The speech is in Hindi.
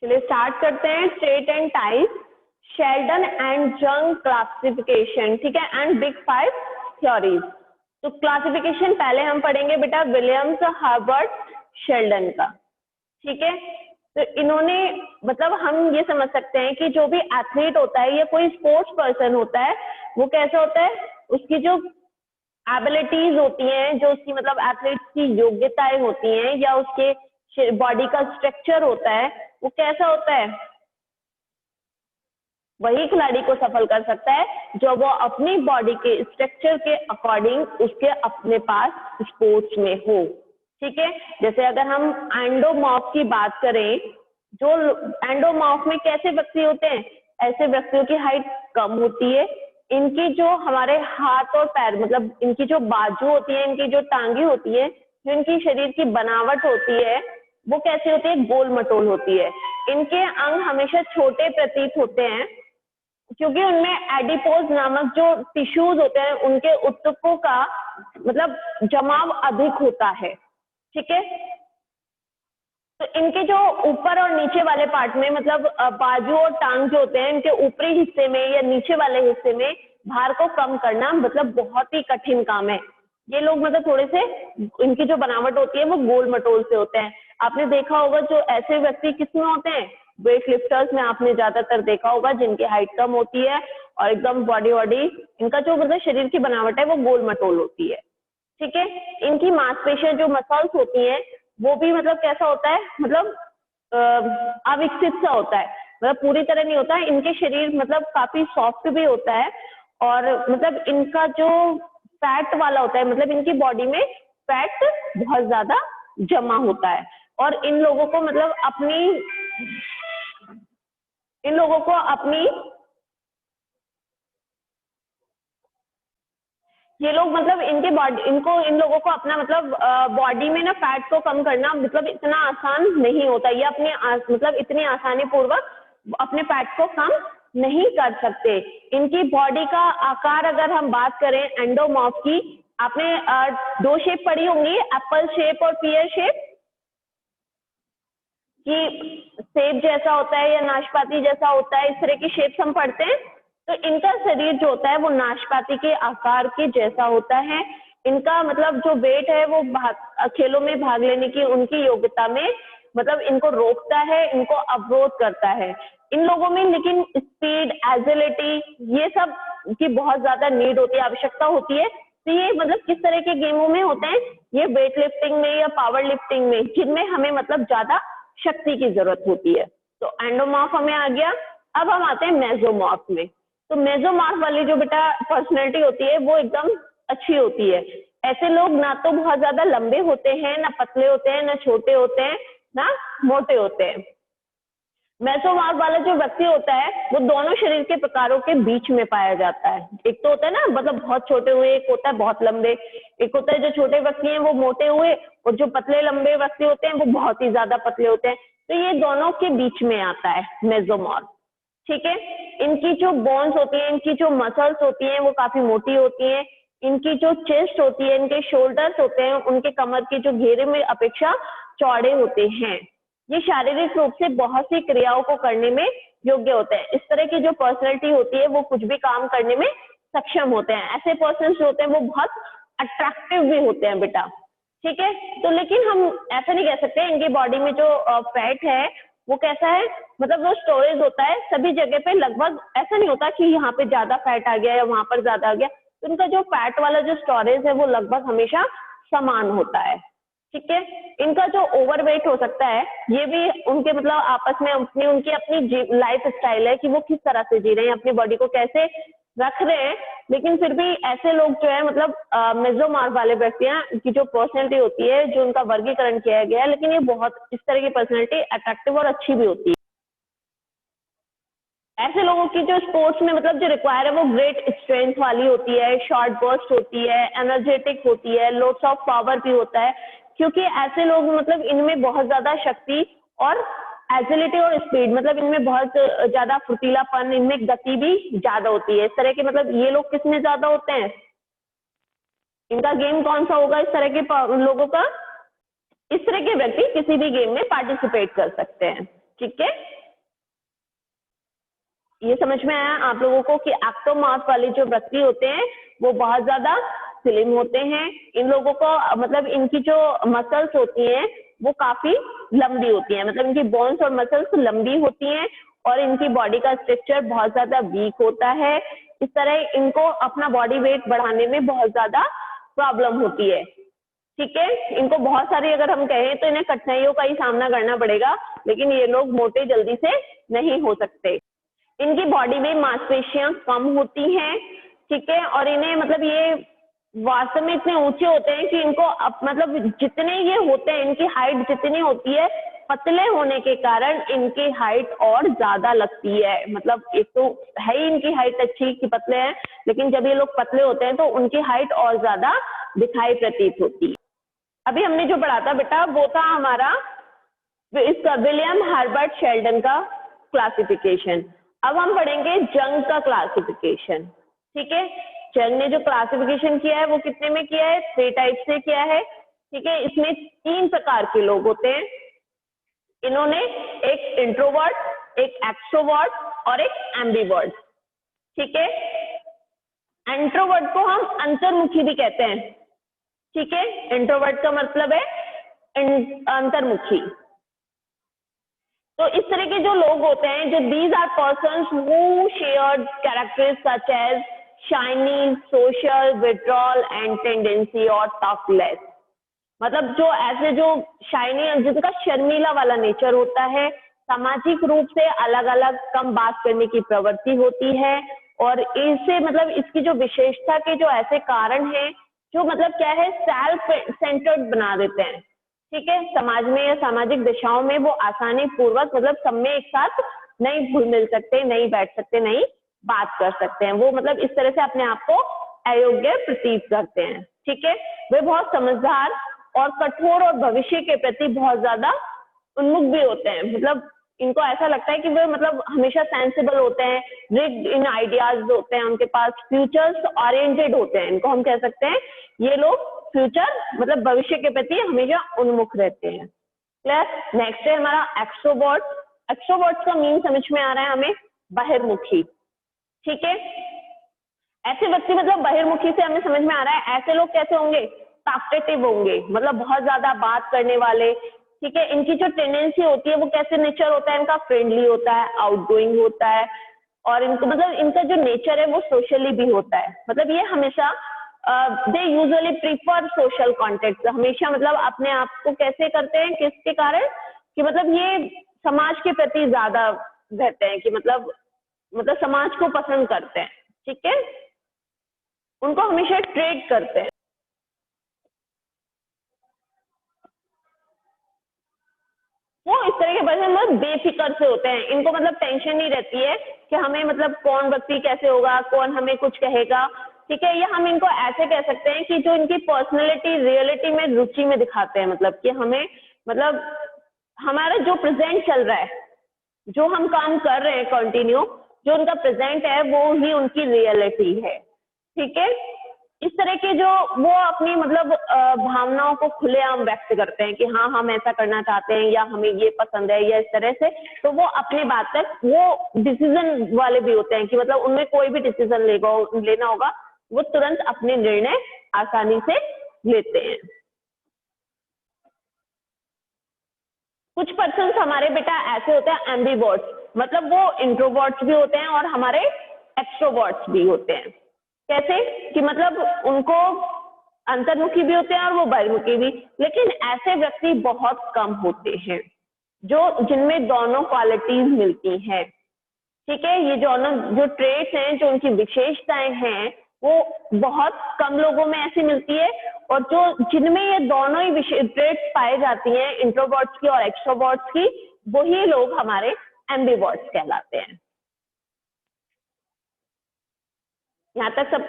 चलिए स्टार्ट करते हैं। State and type, Sheldon and जंग क्लासिफिकेशन, ठीक है, एंड बिग फाइव थ्योरीज। तो क्लासिफिकेशन पहले हम पढ़ेंगे बेटा विलियम्स, हर्बर्ट, शेल्डन का, ठीक है। तो इन्होंने मतलब हम ये समझ सकते हैं कि जो भी एथलीट होता है या कोई स्पोर्ट्स पर्सन होता है वो कैसा होता है, उसकी जो एबिलिटीज होती हैं, जो उसकी मतलब एथलीट की योग्यताएं होती हैं या उसके बॉडी का स्ट्रक्चर होता है वो कैसा होता है, वही खिलाड़ी को सफल कर सकता है जो वो अपनी बॉडी के स्ट्रक्चर के अकॉर्डिंग उसके अपने पास स्पोर्ट्स में हो, ठीक है। जैसे अगर हम एंडोमॉर्फ की बात करें, जो एंडोमॉर्फ में कैसे व्यक्ति होते हैं, ऐसे व्यक्तियों की हाइट कम होती है, इनकी जो हमारे हाथ और पैर मतलब इनकी जो बाजू होती है, इनकी जो टांगे होती है, जो इनकी शरीर की बनावट होती है वो कैसी होती है, गोल मटोल होती है। इनके अंग हमेशा छोटे प्रतीत होते हैं क्योंकि उनमें एडिपोज नामक जो टिश्यूज होते हैं उनके ऊतकों का मतलब जमाव अधिक होता है, ठीक है। तो इनके जो ऊपर और नीचे वाले पार्ट में मतलब बाजू और टांग जो होते हैं, इनके ऊपरी हिस्से में या नीचे वाले हिस्से में भार को कम करना मतलब बहुत ही कठिन काम है। ये लोग मतलब थोड़े से इनकी जो बनावट होती है वो गोल मटोल से होते हैं। आपने देखा होगा जो ऐसे व्यक्ति किसमें होते हैं, वेट लिफ्टर्स में आपने ज्यादातर देखा होगा जिनकी हाइट कम होती है और एकदम बॉडी वॉडी इनका जो मतलब शरीर की बनावट है वो गोल मटोल होती है, ठीक है। इनकी मांसपेशियां जो मसल्स होती हैं वो भी मतलब कैसा होता है, मतलब अविकसित सा होता है, मतलब पूरी तरह नहीं होता है। इनके शरीर मतलब काफी सॉफ्ट भी होता है और मतलब इनका जो फैट वाला होता है, मतलब इनकी बॉडी में फैट बहुत ज्यादा जमा होता है और इन लोगों को मतलब ये लोग मतलब इनके बॉडी इन लोगों को अपना मतलब बॉडी में ना फैट को कम करना मतलब इतना आसान नहीं होता, ये अपने मतलब इतनी आसानी पूर्वक अपने फैट को कम नहीं कर सकते। इनकी बॉडी का आकार अगर हम बात करें एंडोमॉर्फ की, आपने दो शेप पढ़ी होंगी, एप्पल शेप और पीयर शेप, कि सेब जैसा होता है या नाशपाती जैसा होता है, इस तरह की शेप्स हम पढ़ते हैं। तो इनका शरीर जो होता है वो नाशपाती के आकार के जैसा होता है। इनका मतलब जो वेट है वो खेलों में भाग लेने की उनकी योग्यता में मतलब इनको रोकता है, इनको अवरोध करता है। इन लोगों में लेकिन स्पीड, एजिलिटी ये सब की बहुत ज्यादा नीड होती है, आवश्यकता होती है। तो ये मतलब किस तरह के गेमों में होते हैं, ये वेट लिफ्टिंग में या पावर लिफ्टिंग में, जिनमें हमें मतलब ज्यादा शक्ति की जरूरत होती है। तो एंडोमॉर्फ हमें आ गया। अब हम आते हैं मेसोमॉर्फ में। तो मेसोमॉर्फ वाली जो बेटा पर्सनैलिटी होती है वो एकदम अच्छी होती है। ऐसे लोग ना तो बहुत ज्यादा लंबे होते हैं, ना पतले होते हैं, ना छोटे होते हैं, ना मोटे होते हैं। मेसोमॉर्फ वाला जो व्यक्ति होता है वो दोनों शरीर के प्रकारों के बीच में पाया जाता है। एक तो होता है ना मतलब बहुत छोटे हुए, एक होता है बहुत लंबे, एक होता है जो छोटे व्यक्ति हैं वो मोटे हुए और जो पतले लंबे व्यक्ति होते हैं वो बहुत ही ज्यादा पतले होते हैं। तो ये दोनों के बीच में आता है मेसोमॉर्फ, ठीक है। इनकी जो बोन्स होती है, इनकी जो मसल्स होती हैं वो काफी मोटी होती हैं। इनकी जो चेस्ट होती है, इनके शोल्डर्स होते हैं, उनके कमर के जो घेरे में अपेक्षा चौड़े होते हैं। ये शारीरिक रूप से बहुत सी क्रियाओं को करने में योग्य होते हैं। इस तरह की जो पर्सनैलिटी होती है वो कुछ भी काम करने में सक्षम होते हैं। ऐसे पर्सन जो होते हैं वो बहुत अट्रैक्टिव भी होते हैं बेटा, ठीक है। तो लेकिन हम ऐसा नहीं कह सकते इनकी बॉडी में जो फैट है वो कैसा है, मतलब वो स्टोरेज होता है सभी जगह पे, लगभग ऐसा नहीं होता कि यहाँ पे ज्यादा फैट आ गया या वहां पर ज्यादा आ गया। तो इनका जो फैट वाला जो स्टोरेज है वो लगभग हमेशा समान होता है, ठीक है। इनका जो ओवरवेट हो सकता है ये भी उनके मतलब आपस में उनकी अपनी लाइफ स्टाइल है कि वो किस तरह से जी रहे हैं, अपनी बॉडी को कैसे रख रहे हैं। लेकिन फिर भी ऐसे लोग जो है मतलब मेसोमॉर्फ वाले व्यक्तियां की जो पर्सनैलिटी होती है, जो उनका वर्गीकरण किया गया है, लेकिन ये बहुत इस तरह की पर्सनैलिटी अट्रैक्टिव और अच्छी भी होती है। ऐसे लोगों की जो स्पोर्ट्स में मतलब जो रिक्वायर है वो ग्रेट स्ट्रेंथ वाली होती है, शॉर्ट बर्स्ट होती है, एनर्जेटिक होती है, लोड्स ऑफ पावर भी होता है, क्योंकि ऐसे लोग मतलब इनमें बहुत ज्यादा शक्ति और एजिलिटी और स्पीड मतलब इनमें बहुत ज्यादा फुर्तीलापन, इनमें गति भी ज्यादा होती है। इस तरह के मतलब ये लोग किसमें ज्यादा होते हैं, इनका गेम कौन सा होगा इस तरह के लोगों का, इस तरह के व्यक्ति किसी भी गेम में पार्टिसिपेट कर सकते हैं, ठीक है, ये समझ में आया आप लोगों को कि एक्टोमार्फ वाले जो व्यक्ति होते हैं वो बहुत ज्यादा स्लिम होते हैं। इन लोगों को मतलब इनकी जो मसल्स होती हैं वो काफी लंबी होती हैं, मतलब इनकी बोन्स और मसल्स लंबी होती हैं और इनकी बॉडी का स्ट्रक्चर बहुत ज्यादा वीक होता है। इस तरह इनको अपना बॉडी वेट बढ़ाने में बहुत ज्यादा प्रॉब्लम होती है। ठीक है, इनको बहुत सारी अगर हम कहें तो इन्हें कठिनाइयों का ही सामना करना पड़ेगा, लेकिन ये लोग मोटे जल्दी से नहीं हो सकते। इनकी बॉडी में मांसपेशियां कम होती हैं, ठीक है, और इन्हें मतलब ये वास्तव में इतने ऊंचे होते हैं कि इनको मतलब जितने ये होते हैं इनकी हाइट जितनी होती है, पतले होने के कारण इनकी हाइट और ज्यादा लगती है। मतलब एक तो है ही इनकी हाइट अच्छी कि पतले हैं, लेकिन जब ये लोग पतले होते हैं तो उनकी हाइट और ज्यादा दिखाई प्रतीत होती है। अभी हमने जो पढ़ा था बेटा वो था हमारा इसका विलियम हर्बर्ट शेल्डन का क्लासिफिकेशन। अब हम पढ़ेंगे जंग का क्लासिफिकेशन। ठीक है, जंग ने जो क्लासिफिकेशन किया है वो कितने में किया है? 3 टाइप से किया है। ठीक है, इसमें 3 प्रकार के लोग होते हैं। इन्होंने एक इंट्रोवर्ट, एक एक्सट्रोवर्ट और एक एम्बिवर्ट। ठीक है, इंट्रोवर्ट को हम अंतर्मुखी भी कहते हैं। ठीक है, इंट्रोवर्ट का मतलब है अंतर्मुखी। तो इस तरह के जो लोग होते हैं, जो these are persons who share characters such as shiny, social, withdrawal and tendency और टॉक लेस। मतलब जो ऐसे जो शाइनी, जिनका शर्मीला वाला नेचर होता है, सामाजिक रूप से अलग अलग कम बात करने की प्रवृत्ति होती है, और इससे मतलब इसकी जो विशेषता के जो ऐसे कारण हैं जो मतलब क्या है, सेल्फ सेंटर्ड बना देते हैं। ठीक है, समाज में या सामाजिक दिशाओं में वो आसानी पूर्वक मतलब सब में एक साथ नहीं घुल मिल सकते, नहीं बैठ सकते, नहीं बात कर सकते हैं। वो मतलब इस तरह से अपने आप को अयोग्य प्रतीत करते हैं। ठीक है, वे बहुत समझदार और कठोर और भविष्य के प्रति बहुत ज्यादा उन्मुख भी होते हैं। मतलब इनको ऐसा लगता है कि वे मतलब हमेशा सेंसिबल होते हैं, रिग्ड इन आइडियाज होते हैं उनके पास, फ्यूचर्स ओरिएंटेड होते हैं। इनको हम कह सकते हैं ये लोग फ्यूचर मतलब भविष्य के प्रति हमेशा उन्मुख रहते हैं। क्लियर? नेक्स्ट है हमारा एक्सट्रोवर्ट। एक्सट्रोवर्ट का मीन समझ में आ रहा है हमें? बहिर्मुखी। ठीक है, ऐसे व्यक्ति मतलब बहिर्मुखी से हमें समझ में आ रहा है ऐसे लोग कैसे होंगे? टॉकटेटिव होंगे, मतलब बहुत ज्यादा बात करने वाले। ठीक है, इनकी जो टेंडेंसी होती है वो कैसे नेचर होता है इनका? फ्रेंडली होता है, आउटगोइंग होता है, और इनको मतलब इनका जो नेचर है वो सोशली भी होता है। मतलब ये हमेशा they usually prefer social contact. हमेशा मतलब अपने आप को कैसे करते हैं, किसके कारण? कि मतलब ये समाज के प्रति ज्यादा रहते हैं, कि मतलब समाज को पसंद करते हैं। ठीक है, उनको हमेशा ट्रेड करते हैं। वो इस तरह के पर्सन मतलब बेफिक्र से होते हैं, इनको मतलब टेंशन नहीं रहती है कि हमें मतलब कौन व्यक्ति कैसे होगा, कौन हमें कुछ कहेगा। ठीक है, या हम इनको ऐसे कह सकते हैं कि जो इनकी पर्सनैलिटी रियलिटी में रुचि में दिखाते हैं, मतलब कि हमें मतलब हमारा जो प्रेजेंट चल रहा है, जो हम काम कर रहे हैं कंटिन्यू, जो उनका प्रेजेंट है वो ही उनकी रियलिटी है। ठीक है, इस तरह के जो वो अपनी मतलब भावनाओं को खुलेआम व्यक्त करते हैं कि हाँ हम ऐसा करना चाहते हैं या हमें ये पसंद है या इस तरह से, तो वो अपनी बात तक वो डिसीजन वाले भी होते हैं कि मतलब उनमें कोई भी डिसीजन लेना होगा वो तुरंत अपने निर्णय आसानी से लेते हैं। कुछ पर्सन हमारे बेटा ऐसे होते हैं एम्बिवर्ट्स, मतलब वो इंट्रोवर्ट्स भी होते हैं और हमारे एक्सट्रोवर्ट्स भी होते हैं। कैसे? कि मतलब उनको अंतर्मुखी भी होते हैं और वो बहिर्मुखी भी, लेकिन ऐसे व्यक्ति बहुत कम होते हैं जो जिनमें दोनों क्वालिटीज मिलती हैं। ठीक है, ये दोनों जो ट्रेट्स हैं, जो उनकी विशेषताएं हैं, वो बहुत कम लोगों में ऐसी मिलती है, और जो जिनमें ये दोनों ही ट्रेट्स पाई जाती हैं, इंट्रोवर्ट्स की और एक्सट्रोवर्ट्स की, वही लोग हमारे एम्बिवर्ट्स कहलाते हैं। यहाँ तक सब